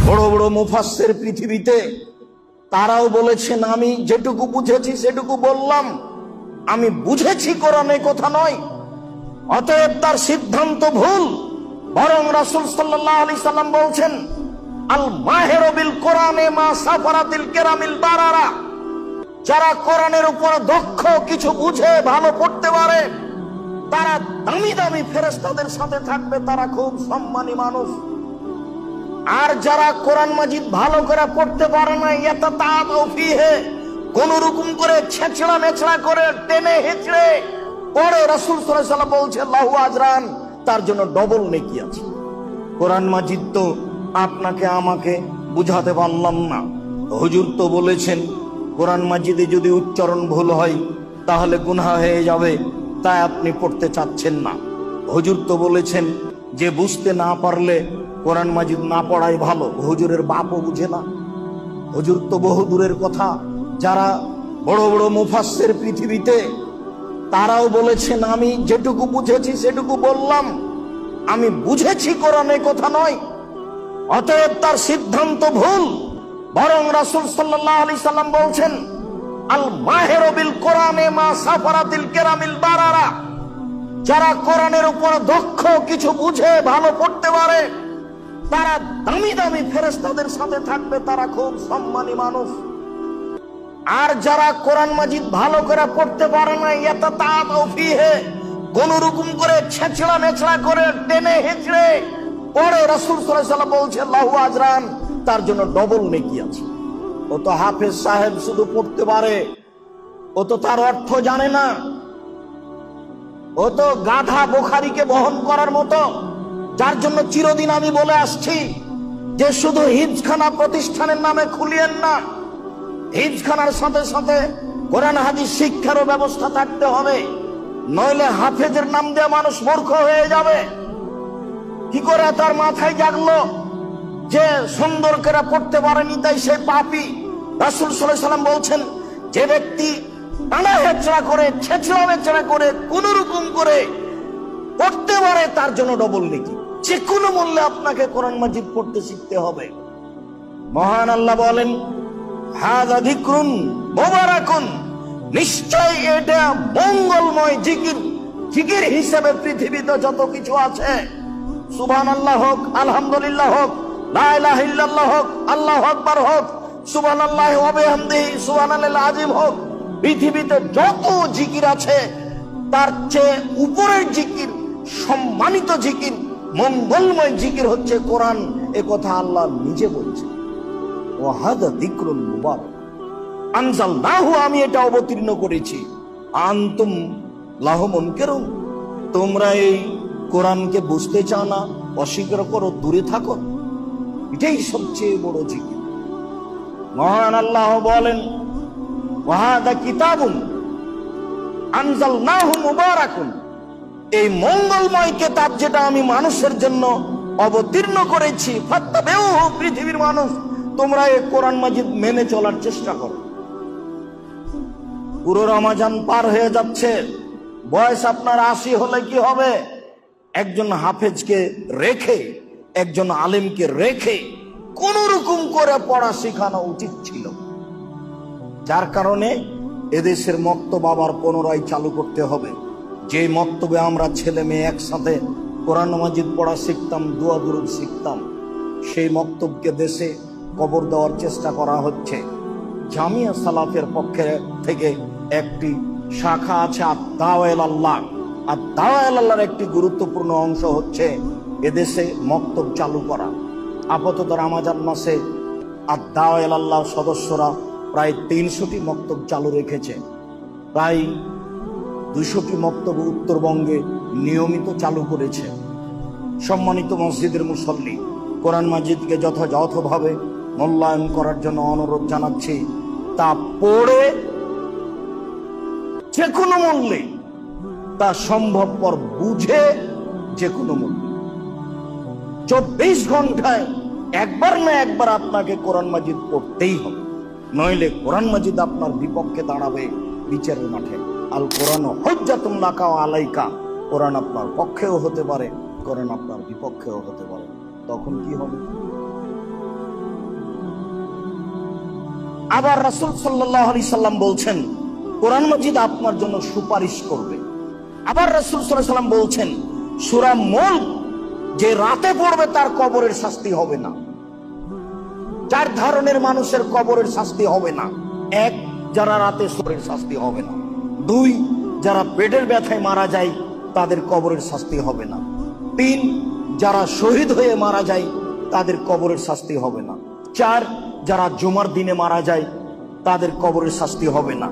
বড় বড় মুফাসসির পৃথিবীতে তারাও বলেছেন আমি যেটুকু বুঝেছি সেটুকু বললাম, আমি বুঝেছি কোরআনে কথা নয়, অতএব তার সিদ্ধান্ত ভুল। বরং রাসূল সাল্লাল্লাহু আলাইহি সাল্লাম বলছেন আল মাহিরু বিল কোরআনে মা সাফারাতিল কিরামিল বারারা, যারা কোরআনের উপর দক্ষ, কিছু বুঝে, ভালো পড়তে পারে, তারা দামি দামি ফেরেশতাদের সাথে থাকবে, তারা খুব সম্মানী মানুষ। আর যারা কোরআন মাজিদ ভালো করে পড়তে পারে না, ইয়াতাতাআবু ফীহি, কোন রকম করে ছেঁচড়া মেছড়া করে টেনে হেঁচড়ে পড়ে, রাসূল সাল্লাল্লাহু আলাইহি সাল্লাম বলছেন লাহু আজরান, তার জন্য ডবল নেকি আছে। কোরআন মাজিদ তো আপনাকে আমাকে বুঝাতে পারলাম না, হুজুর তো বলেছেন কোরআন মাজিদে যদি উচ্চারণ ভুল হয় তাহলে গুনাহ হয়ে যাবে, তাই আপনি পড়তে চাচ্ছেন না। হুজুর তো বলেছেন যে বুঝতে না পারলে কোরআন মাজিদ না পড়াই ভালো, হুজুরের বাপও বুঝে না। হুজুর তো বহু দূরের কথা, যারা বড় বড় মুফাসসির পৃথিবীতে তারাও বলেছেন আমি যেটুকু বুঝেছি সেটুকু বললাম, আমি বুঝেছি কোরআনে কথা নয়, অতএব তার সিদ্ধান্ত ভুল। বরং রাসূল সাল্লাল্লাহু আলাইহি সাল্লাম বলছেন আল মাহিরু বিল কোরআনে মা সাফারাতিল কিরামিল বারারা, যারা কোরআনের উপর দক্ষ, কিছু বুঝে, ভালো পড়তে পারে, তারা দামি দামি ফেরেশতাদের সাথে থাকবে, তারা খুব সম্মানী মানুষ। আর যারা কোরআন মাজিদ ভালো করে পড়তে পারে না, ইয়াতাতাআবু ফীহি, কোন রকম করে ছেঁচড়া মেছড়া করে টেনে হেঁচড়ে পড়ে, রাসূল সাল্লাল্লাহু আলাইহি সাল্লাম বলছেন লাহু আজরান, তার জন্য ডবল নেকি আছে। ও তো হাফেজ সাহেব শুধু পড়তে পারে, ও তো তার অর্থ জানে না, ও তো গাধা বুখারীকে বহন করার মতো। যার জন্য চিরদিন আমি বলে আসছি যে শুধু হিফজখানা প্রতিষ্ঠানের নামে খুলিয়েন না, হিফজখানার সাথে সাথে কোরআন হাদিস শিক্ষারও ব্যবস্থা থাকতে হবে, নইলে হাফেজের নাম দিয়ে মানুষ মূর্খ হয়ে যাবে। কি করে তার মাথায় জাগলো যে সুন্দর করে পড়তে পারেনি তাই সে পাপী? রাসূল সাল্লাল্লাহু আলাইহি সাল্লাম বলছেন যে ব্যক্তি টানা হেঁচড়া করে, ছেঁচড়া মেছড়া করে, কোন রকম করে পড়তে পারে, তার জন্য ডবল নেকি। যে কোনো মূল্যে আপনাকে কোরআন মাজিদ পড়তে শিখতে হবে। মহান আল্লাহ বলেন হাযা যিকরুন মুবারাকুন, নিশ্চয় এটা মঙ্গলময় জিকির। জিকির হিসেবে পৃথিবীতে যত কিছু আছে, সুবহানাল্লাহ হোক, আলহামদুলিল্লাহ হোক, লা ইলাহা ইল্লাল্লাহ হোক, আল্লাহু আকবার হোক, সুবহানাল্লাহি ওয়া বিহামদিহি সুবহানাল্লাহিল আযীম হোক, পৃথিবীতে যত জিকির আছে তার চেয়ে উপরের জিকির, সম্মানিত জিকির, মঙ্গলময় জিকির হচ্ছে কোরআন। এ কথা আল্লাহ নিজে বলছেন ওয়া হাযা যিকরুন মুবারাক আনজালনাহু, আমি এটা অবতীর্ণ করেছি। আনতুম লাহু মুনকিরুন, তোমরা এই কোরআনকে বুঝতে চাও না, অস্বীকার করো, দূরে থাকো, এটাই সবচেয়ে বড় জিকির। মহান আল্লাহ বলেন ওয়া হাযা কিতাবুন আনজালনাহু মুবারাকুন, এই মঙ্গলময় কিতাব যেটা আমি মানুষের জন্য অবতীর্ণ করেছি, ফাত্তাবিউহু, পৃথিবীর মানুষ তোমরা এই কোরআন মাজিদ মেনে চলার চেষ্টা করো। পুরো রমজান পার হয়ে যাচ্ছে, বয়স আপনার 80 হলে কি হবে? একজন হাফেজকে রেখে, একজন আলেমকে রেখে কোন রকম করে পড়া শেখানো উচিত ছিল। যার কারণে এদেশের মক্তব আবার পুনরায় চালু করতে হবে। যে মক্তবে আমরা ছেলে মেয়ে একসাথে কোরআন মাজিদ পড়া শিখতাম, দোয়া দুরূদ শিখতাম, সেই মক্তবকে দেশে কবর দেওয়ার চেষ্টা করা হচ্ছে। জামিয়া সালাফের পক্ষে থেকে একটি শাখা আছে আদ-দাওয়া ইলাল্লাহ। আদ-দাওয়া ইলাল্লাহর একটি গুরুত্বপূর্ণ অংশ হচ্ছে এদেশে মক্তব চালু করা। আপাতত রমজান মাসে আদ-দাওয়া ইলাল্লাহ সদস্যরা প্রায় 300টি মক্তব চালু রেখেছে। প্রায় 200টি মক্তব উত্তরবঙ্গে নিয়মিত চালু করেছে। সম্মানিত মসজিদের মুসল্লি, কোরআন মাজিদকে যথাযথভাবে মূল্যায়ন করার জন্য অনুরোধ জানাচ্ছি। তা পড়ে যে কোনো মূল্যে, তা সম্ভবপর বুঝে যে কোনো মূল্যে 24 ঘন্টায় একবার না একবার আপনাকে কোরআন মাজিদ পড়তেই হবে, নইলে কোরআন মাজিদ আপনার বিপক্ষে দাঁড়াবে বিচারের মাঠে। আল কোরআন হুজ্জাতুন লাকা ওয়া আলাইকা, কোরআন আপনার পক্ষেও হতে পারে, কোরআন আপনার বিপক্ষেও হতে পারে। তখন কি হবে? আবার রাসূল সাল্লাল্লাহু আলাইহি সাল্লাম বলছেন কোরআন মাজিদ আপনার জন্য সুপারিশ করবে। আবার রাসূল সাল্লাল্লাহু আলাইহি সাল্লাম বলছেন সূরা মুলক যে রাতে পড়বে তার কবরের শাস্তি হবে না। 4 ধরনের মানুষের কবরের শাস্তি হবে না। 1, যারা রাতে কবরের শাস্তি হবে না। 2, যারা পেটের ব্যথায় মারা যায় তাদের কবরের শাস্তি হবে না। 3, যারা শহীদ হয়ে মারা যায় তাদের কবরের শাস্তি হবে না। 4, যারা জুমার দিনে মারা যায় তাদের কবরের শাস্তি হবে না।